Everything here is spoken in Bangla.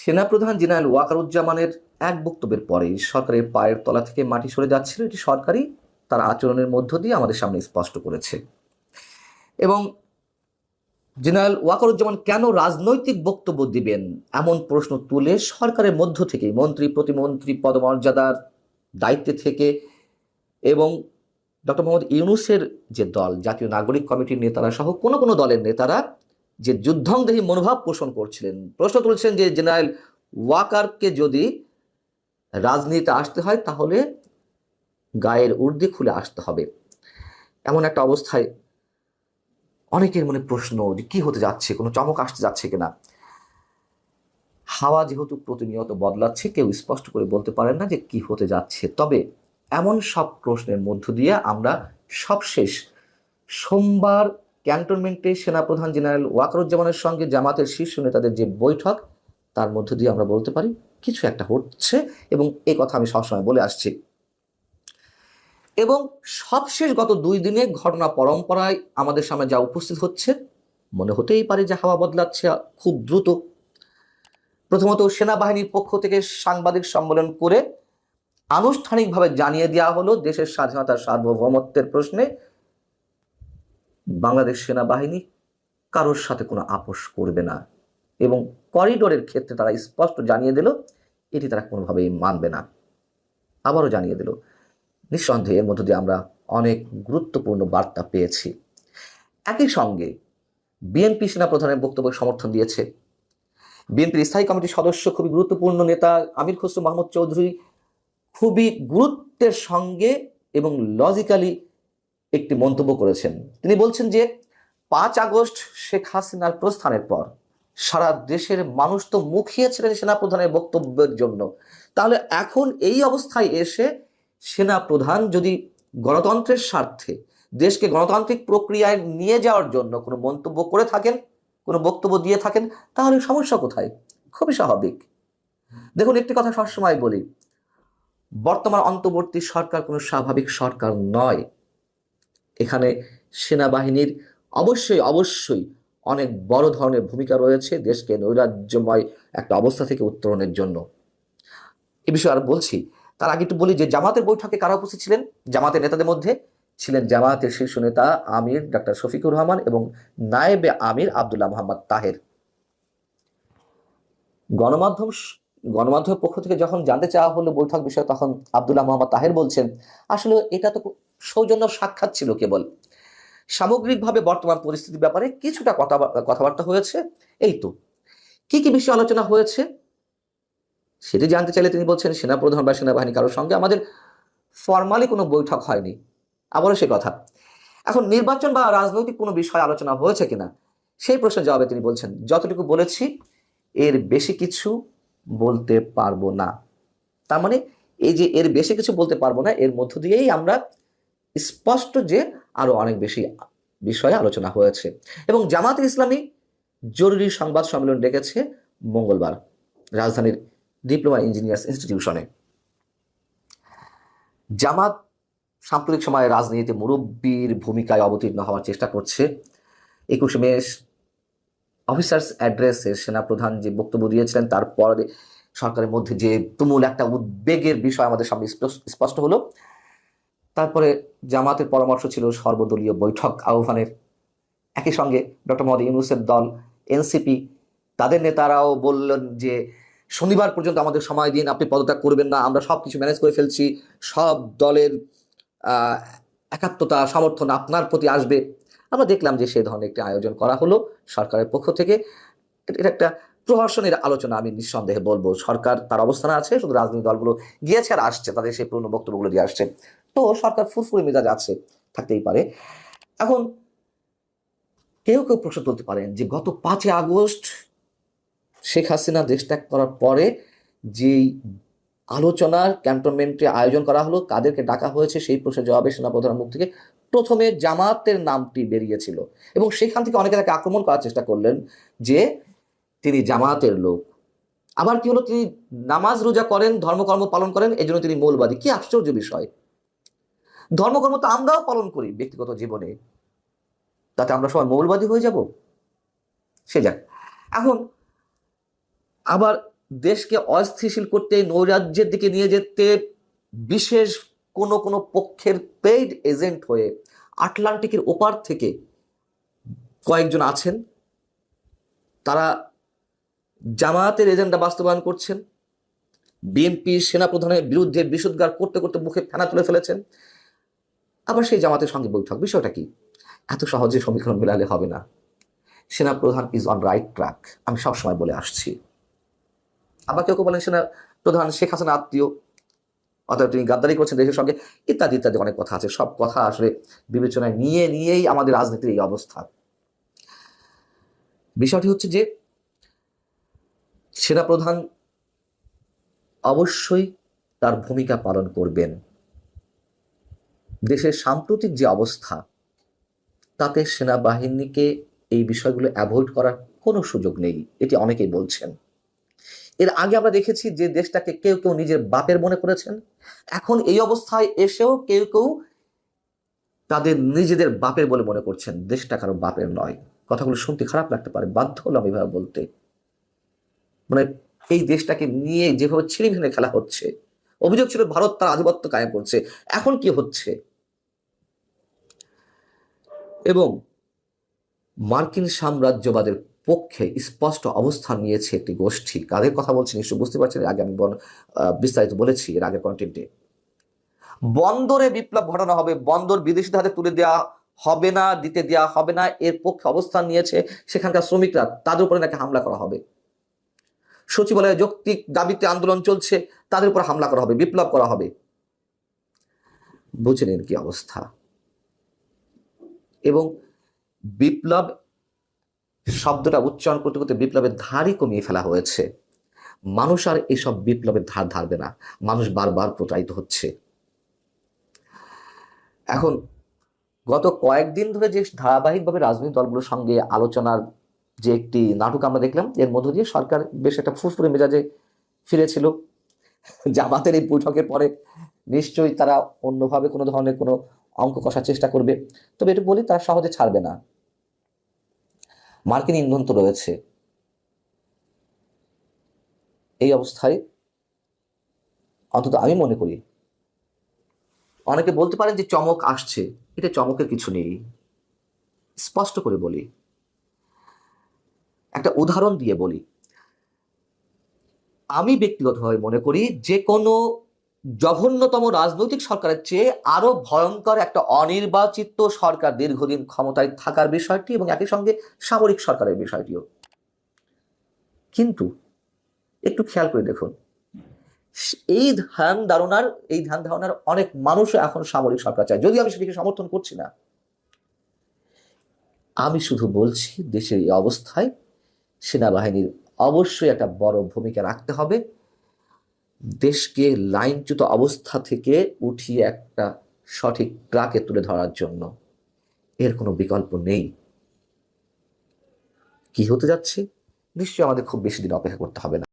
সেনাপ্রধান জেনারেল ওয়াকারুজ্জামানের এক বক্তব্যের পরেই সরকারের পায়ের তলা থেকে মাটি সরে যাচ্ছিল, এটি সরকারই তার আচরণের মধ্য দিয়ে আমাদের সামনে স্পষ্ট করেছে। এবং জেনারেল ওয়াকারুজ্জামান কেন রাজনৈতিক বক্তব্য দিবেন এমন প্রশ্ন তুলে সরকারের মধ্য থেকে মন্ত্রী প্রতিমন্ত্রী পদমর্যাদার দায়িত্বে থেকে এবং ডক্টর মোহাম্মদ ইউনূসের যে দল, জাতীয় নাগরিক কমিটির নেতারা সহ কোনো কোনো দলের নেতারা যে যুদ্ধংদেহী মনোভাব পোষণ করছিলেন, প্রশ্ন তুলছেন যে জেনারেল ওয়াকারকে যদি রাজনীতিতে আসতে হয় তাহলে গায়ের উর্দি খুলে আসতে হবে। এমন একটা অবস্থায় অনেকের মনে প্রশ্ন যে কি হতে যাচ্ছে, কোনো চমক আসতে যাচ্ছে কিনা। হাওয়া যেহেতু প্রতিনিয়ত বদলাচ্ছে, কেউ স্পষ্ট করে বলতে পারেন না যে কি হতে যাচ্ছে। তবে এমন সব প্রশ্নের মধ্য দিয়ে আমরা সবশেষ সোমবার ক্যান্টনমেন্টে সেনাপ্রধান জেনারেল ওয়াকারুজ্জামানের সঙ্গে জামাতের শীর্ষ নেতাদের যে বৈঠক, তার মধ্য দিয়ে আমরা বলতে পারি কিছু একটা হচ্ছে, এবং এই কথা আমি সবসময় বলে আসছি। এবং সবশেষ গত 2 দিনে ঘটনা পরম্পরায় আমাদের সামনে যা উপস্থিত হচ্ছে, মনে হতেই পারে যে হাওয়া বদলাচ্ছে খুব দ্রুত। প্রথমত সেনাবাহিনীর পক্ষ থেকে সাংবাদিক সম্মেলন করে আনুষ্ঠানিকভাবে জানিয়ে দেওয়া হলো দেশের স্বাধীনতার সার্বভৌমত্বের প্রশ্নে বাংলাদেশ সেনাবাহিনী কারোর সাথে কোনো আপোষ করবে না, এবং করিডোরের ক্ষেত্রে তারা স্পষ্ট জানিয়ে দিল এটি তারা কোনোভাবেই মানবে না। আবারও জানিয়ে দিল। নিঃসন্দেহে এর মধ্য দিয়ে আমরা অনেক গুরুত্বপূর্ণ বার্তা পেয়েছি। একই সঙ্গে বিএনপি সেনাপ্রধানের বক্তব্য সমর্থন দিয়েছে। বিএনপির স্থায়ী কমিটির সদস্য, খুবই গুরুত্বপূর্ণ নেতা আমির খসরু মাহমুদ চৌধুরী খুবই গুরুত্বের সঙ্গে এবং লজিক্যালি একটি মন্তব্য করেছেন। তিনি বলছেন যে 5 আগস্ট শেখ হাসিনার প্রস্থানের পর সারা দেশের মানুষ তো মুখিয়েছিলেন সেনাপ্রধানের বক্তব্যের জন্য, তাহলে এখন এই অবস্থায় এসে সেনাপ্রধান যদি গণতন্ত্রের স্বার্থে দেশকে গণতান্ত্রিক প্রক্রিয়ায় নিয়ে যাওয়ার জন্য কোনো মন্তব্য করে থাকেন, কোনো বক্তব্য দিয়ে থাকেন, তাহলে সমস্যা কোথায়? খুবই স্বাভাবিক। দেখুন, একটি কথা সবসময় বলি, বর্তমান অন্তর্বর্তী সরকার কোনো স্বাভাবিক সরকার নয়। এখানে সেনাবাহিনীর অবশ্যই অবশ্যই অনেক বড় ধরনের ভূমিকা রয়েছে দেশকে নৈরাজ্যময় একটা অবস্থা থেকে উত্তরণের জন্য। এ বিষয়ে আর বলছি, তার আগে একটু বলি যে জামাতের বৈঠকে কারা উপস্থিত ছিলেন। জামাতের নেতাদের মধ্যে ছিলেন জামাতের শীর্ষ নেতা আমির ডাক্তার শফিকুর রহমান এবং নায়েবে আমির আব্দুল্লাহ মোহাম্মদ তাহের। গণমাধ্যমের পক্ষ থেকে যখন জানতে চাওয়া হলো বৈঠক বিষয়ে, তখন আব্দুল্লাহ মোহাম্মদ তাহের বলছেন আসলে এটা তো সৌজন্য সাক্ষাৎ ছিল কেবল, সামগ্রিকভাবে বর্তমান পরিস্থিতির ব্যাপারে কিছুটা কথাবার্তা হয়েছে, এই তো। কি কি বিষয়ে আলোচনা হয়েছে সেটি জানতে চাইলে তিনি বলছেন সেনাপ্রধান বা সেনাবাহিনী কারোর সঙ্গে আমাদের ফর্মালি কোনো বৈঠক হয়নি। আবারও সে কথা। এখন নির্বাচন বা রাজনৈতিক কোনো বিষয় আলোচনা হয়েছে কিনা সেই প্রশ্নের জবাবে তিনি বলছেন যতটুকু বলেছি এর বেশি কিছু বলতে পারবো না। তার মানে এই যে এর বেশি কিছু বলতে পারবো না, এর মধ্য দিয়েই আমরা স্পষ্ট যে আরো অনেক বেশি বিষয়ে আলোচনা হয়েছে। এবং জামাতে ইসলামী জরুরি সংবাদ সম্মেলন ডেকেছে মঙ্গলবার রাজধানীর ডিপ্লোমা ইঞ্জিনিয়ার্স ইনস্টিটিউশনে। জামাত সাম্প্রতিক সময়ে রাজনীতিতে মুরব্বীর ভূমিকায় অবতীর্ণ হওয়ার চেষ্টা করছে। 21 মে অফিসার্স অ্যাড্রেসে সেনাপ্রধান যে বক্তব্য দিয়েছিলেন, তারপরে সরকারের মধ্যে যে তুমুল একটা উদ্বেগের বিষয় আমাদের সামনে স্পষ্ট হলো। তারপরে জামাতের পরামর্শ ছিল সর্বদলীয় বৈঠক আহ্বানের। একই সঙ্গে ডক্টর মোহাম্মদ ইউনূসের দল এনসিপি, তাদের নেতারাও বললেন যে শনিবার পর্যন্ত আমাদের সময় দিন, আপনি পদত্যাগ করবেন না, আমরা সব কিছু ম্যানেজ করে ফেলছি, সব দলের একাত্মতা সমর্থন আপনার প্রতি আসবে। আমরা দেখলাম যে সেই ধরনের একটি আয়োজন করা হলো সরকারের পক্ষ থেকে। এটা একটা প্রহসনের আলোচনা। আমি নিঃসন্দেহে বলবো সরকার তার অবস্থানে আছে, শুধু রাজনৈতিক দলগুলো গিয়েছে আর আসছে, তাদের সেই পুরনো বক্তব্যগুলো দিয়ে আসছে। তো সরকার ফুরফুরে মেজাজ আছে, থাকতেই পারে। এখন কেউ কেউ প্রশ্ন তুলতে পারেন যে গত 5 আগস্ট শেখ হাসিনা দেশ ত্যাগ করার পরে যেই আলোচনার ক্যান্টনমেন্টে আয়োজন করা হলো, কাদেরকে ডাকা হয়েছে, সেই প্রশ্নের জবাবে সেনাপ্রধানের মুখ থেকে প্রথমে জামাতের নামটি বেরিয়েছিল, এবং সেখান থেকে অনেকে তাকে আক্রমণ করার চেষ্টা করলেন যে তিনি জামাতের লোক। আবার কি হলো, তিনি নামাজ রোজা করেন, ধর্মকর্ম পালন করেন, এই জন্য তিনি মৌলবাদী। কি আশ্চর্য বিষয়! ধর্মকর্ম তো আমরাও পালন করি ব্যক্তিগত জীবনে, তাতে আমরা সবাই মৌলবাদী হয়ে যাব? সে যাক। এখন আবার দেশকে অস্থিতিশীল করতে, নৈরাজ্যের দিকে নিয়ে যেতে বিশেষ কোনো কোনো পক্ষের পেইড এজেন্ট হয়ে আটলান্টিকের ওপার থেকে কয়েকজন আছেন, তারা জামায়াতের এজেন্ডা বাস্তবায়ন করছেন, বিএনপি সেনাপ্রধানের বিরুদ্ধে বিষোদ্গার করতে করতে মুখে ফেনা তুলে ফেলেছেন, আবার সেই জামাতের সঙ্গে বৈঠক। বিষয়টা কি? এত সহজে সমীকরণ মেলালে হবে না। সেনাপ্রধান ইজ অন রাইট ট্র্যাক, আমি সবসময় বলে আসছি। আবার কেউ কেউ বলেন সেনাপ্রধান শেখ হাসিনা আত্মীয়, অর্থাৎ তিনি গাদ্দারি করছেন দেশের সঙ্গে, ইত্যাদি ইত্যাদি অনেক কথা আছে। সব কথা আসলে বিবেচনায় নিয়েই আমাদের রাজনীতির এই অবস্থা। বিষয়টি হচ্ছে যে সেনাপ্রধান অবশ্যই তার ভূমিকা পালন করবেন। দেশের সাম্প্রতিক যে অবস্থা, তাতে সেনাবাহিনীকে এই বিষয়গুলো অ্যাভয়েড করার কোনো সুযোগ নেই, এটি অনেকেই বলছেন। এর আগে আমরা দেখেছি যে দেশটাকে কেউ কেউ নিজের বাপের মনে করেছেন, এখন এই অবস্থায় এসেও কেউ কেউ তাদের নিজেদের বাপের বলে মনে করছেন। দেশটা কারো বাপের নয়। কথাগুলো শুনতে খারাপ লাগতে পারে, বাধ্য হলাম এভাবে বলতে। মানে এই দেশটাকে নিয়ে যেভাবে ছিনিমিনি খেলা হচ্ছে, অভিযোগ ছিল ভারত তার আধিপত্য কায়েম করছে, এখন কি হচ্ছে? এবং মার্কিন সাম্রাজ্যবাদের পক্ষে স্পষ্ট অবস্থান নিয়েছে একটি গোষ্ঠী। কাদের কথা বলছি নিশ্চয় বুঝতে পারছেন, আগে আমি বিস্তারিত বলেছি এর আগে কন্টেন্টে। বন্দরে বিপ্লব ঘটানো হবে, বন্দর বিদেশিদের হাতে তুলে দেওয়া হবে না, দিতে দেওয়া হবে না, এর পক্ষে অবস্থান নিয়েছে সেখানকার শ্রমিকরা। তাদের উপরে নাকি হামলা করা হবে। সচিবালয়ে যৌক্তিক দাবিতে আন্দোলন চলছে, তাদের উপর হামলা করা হবে, বিপ্লব করা হবে। বুঝে নিন কি অবস্থা। এবং বিপ্লব শব্দটা উচ্চারণ করতে করতে বিপ্লবের ধারই কমিয়ে ফেলা হয়েছে। মানুষ আর এসব বিপ্লবের ধার ধারবে না, মানুষ বারবার প্রতারিত হচ্ছে। এখন গত কয়েকদিন ধরে যে ধারাবাহিকভাবে রাজনৈতিক দলগুলোর সঙ্গে আলোচনার যে একটি নাটক আমরা দেখলাম, এর মধ্য দিয়ে সরকার বেশ একটা ফুরফুরে মেজাজে ফিরেছিল। জামাতের এই বৈঠকের পরে নিশ্চয়ই তারা অন্যভাবে কোনো ধরনের কোনো অঙ্ক কষার চেষ্টা করবে। তবে এটা বলি, তারা সহজে ছাড়বে না। মার্কিন ইন্ধন তো রয়েছে। এই অবস্থায় অন্তত আমি মনে করি, অনেকে বলতে পারেন যে চমক আসছে, এটা চমকের কিছু নেই। স্পষ্ট করে বলি, একটা উদাহরণ দিয়ে বলি। আমি ব্যক্তিগতভাবে মনে করি যে কোনো জঘন্যতম রাজনৈতিক সরকারের চেয়ে আরো ভয়ঙ্কর একটা অনির্বাচিত সরকার দীর্ঘদিন ক্ষমতায় থাকার বিষয়টি, এবং একই সঙ্গে সামরিক সরকারের বিষয়টিও। কিন্তু একটু খেয়াল করে দেখুন, এই ধ্যান ধারণার অনেক মানুষও এখন সামরিক সরকার চায়, যদিও আমি সেটিকে সমর্থন করছি না। আমি শুধু বলছি, দেশের এই অবস্থায় সেনাবাহিনীর অবশ্যই একটা বড় ভূমিকা রাখতে হবে, দেশকে লাইনচ্যুত অবস্থা থেকে উঠিয়ে একটা সঠিক ট্র্যাকে তুলে ধরার জন্য। এর কোনো বিকল্প নেই। কি হতে যাচ্ছে নিশ্চয়ই আমাদের খুব বেশি দিন অপেক্ষা করতে হবে না।